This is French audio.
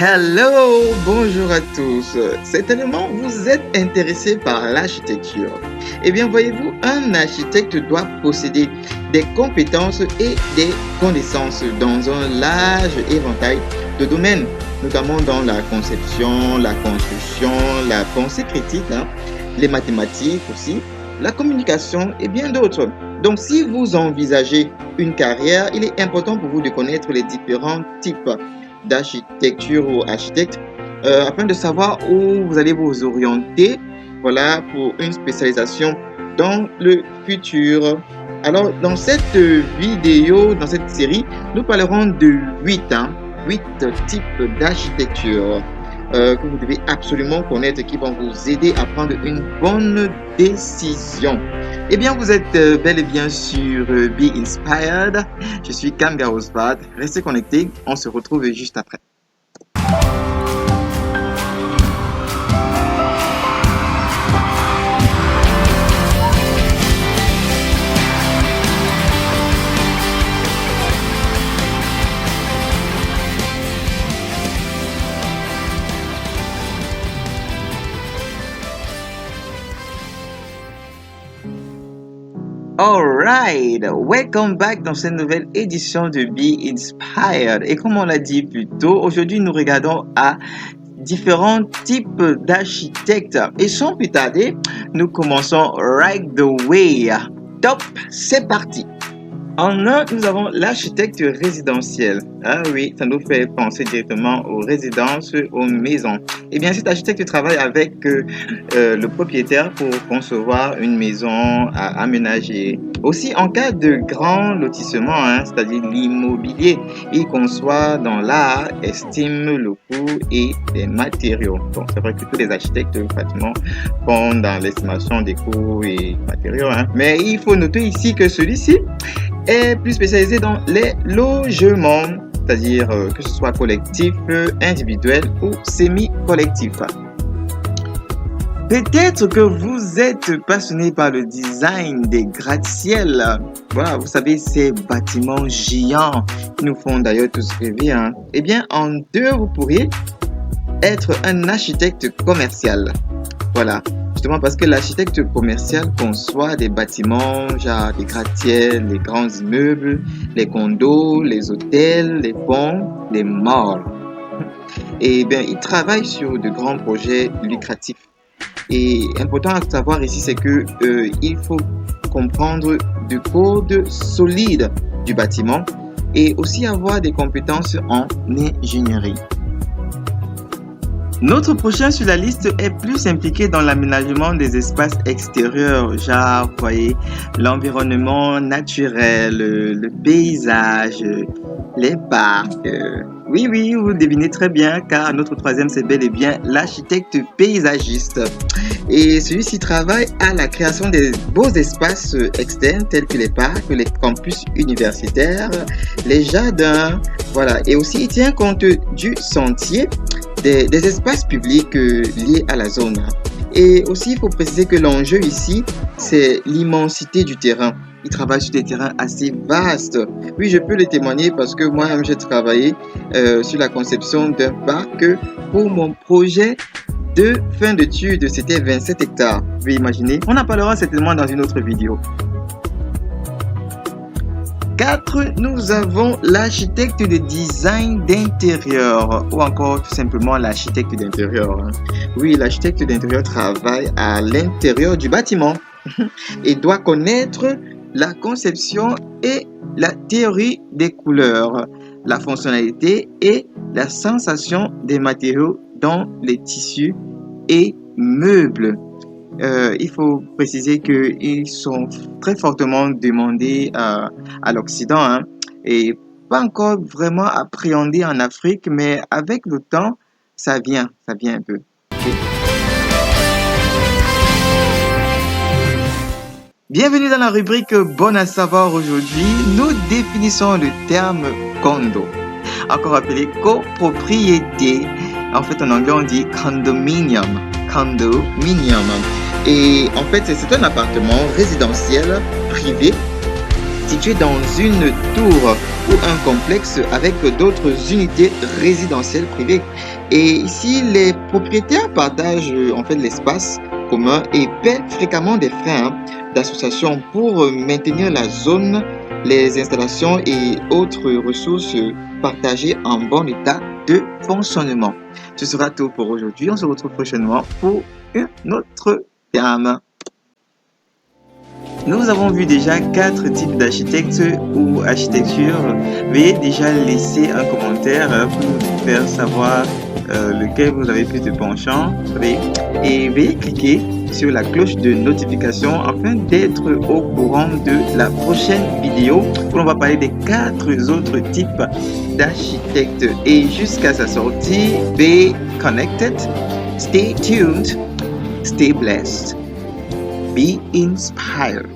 Hello, bonjour à tous. Certainement, vous êtes intéressé par l'architecture. Eh bien, voyez-vous, un architecte doit posséder des compétences et des connaissances dans un large éventail de domaines, notamment dans la conception, la construction, la pensée critique, les mathématiques aussi, la communication et bien d'autres. Donc, si vous envisagez une carrière, il est important pour vous de connaître les différents types d'architecture ou architecte afin de savoir où vous allez vous orienter, voilà, pour une spécialisation dans le futur. Alors, dans cette vidéo, dans cette série, nous parlerons de 8 types d'architecture que vous devez absolument connaître, qui vont vous aider à prendre une bonne décision. Eh bien, vous êtes bel et bien sur Be Inspired. Je suis Cam Garosvad. Restez connectés, on se retrouve juste après. Alright, welcome back dans cette nouvelle édition de Be Inspired. Et comme on l'a dit plus tôt, aujourd'hui nous regardons à différents types d'architectes. Et sans plus tarder, nous commençons right the way. Top, c'est parti. En un, nous avons l'architecte résidentiel. Ah oui, ça nous fait penser directement aux résidences, aux maisons. Eh bien, cet architecte travaille avec le propriétaire pour concevoir une maison à aménager. Aussi, en cas de grand lotissement, c'est-à-dire l'immobilier, il conçoit dans l'art, estime le coût et les matériaux. Donc, c'est vrai que tous les architectes, pratiquement, font dans l'estimation des coûts et matériaux. Mais il faut noter ici que celui-ci est plus spécialisé dans les logements, c'est-à-dire que ce soit collectif, individuel ou semi-collectif. Peut-être que vous êtes passionné par le design des gratte-ciel. Voilà, vous savez, ces bâtiments géants qui nous font d'ailleurs tous rêver. Eh bien, en deux, vous pourriez être un architecte commercial. Voilà. Justement parce que l'architecte commercial conçoit des bâtiments, genre des gratte-ciel, les grands immeubles, les condos, les hôtels, les ponts, les malls. Et bien, il travaille sur de grands projets lucratifs. Et important à savoir ici, c'est que il faut comprendre du code solide du bâtiment et aussi avoir des compétences en ingénierie. Notre prochain sur la liste est plus impliqué dans l'aménagement des espaces extérieurs, genre, vous voyez, l'environnement naturel, le paysage, les parcs. Oui, vous devinez très bien, car notre troisième, c'est bel et bien l'architecte paysagiste. Et celui-ci travaille à la création des beaux espaces externes, tels que les parcs, les campus universitaires, les jardins, voilà. Et aussi, il tient compte du sentier, des espaces publics liés à la zone. Et aussi, il faut préciser que l'enjeu ici, c'est l'immensité du terrain. Il travaille sur des terrains assez vastes. Oui, je peux le témoigner parce que moi-même, j'ai travaillé sur la conception d'un parc pour mon projet de fin d'études. C'était 27 hectares. Vous pouvez imaginer. On en parlera certainement dans une autre vidéo. 4, nous avons l'architecte de design d'intérieur ou encore tout simplement l'architecte d'intérieur. Oui, l'architecte d'intérieur travaille à l'intérieur du bâtiment et doit connaître la conception et la théorie des couleurs, la fonctionnalité et la sensation des matériaux dans les tissus et meubles. Il faut préciser qu'ils sont très fortement demandés à l'Occident et pas encore vraiment appréhendés en Afrique, mais avec le temps, ça vient un peu. Okay. Bienvenue dans la rubrique Bon à savoir. Aujourd'hui, nous définissons le terme condo, encore appelé copropriété. En fait, en anglais, on dit condominium. Et en fait, c'est un appartement résidentiel privé situé dans une tour ou un complexe avec d'autres unités résidentielles privées. Et ici, les propriétaires partagent en fait l'espace commun et paient fréquemment des frais d'association pour maintenir la zone, les installations et autres ressources partagées en bon état de fonctionnement. Ce sera tout pour aujourd'hui. On se retrouve prochainement pour un autre thème. Nous avons vu déjà 4 types d'architectes ou architecture. Veuillez déjà laisser un commentaire pour nous faire savoir lequel vous avez plus de penchant. Et veuillez cliquer sur la cloche de notification afin d'être au courant de la prochaine vidéo où on va parler des 4 autres types d'architectes. Et jusqu'à sa sortie, be connected, stay tuned, stay blessed. Be inspired.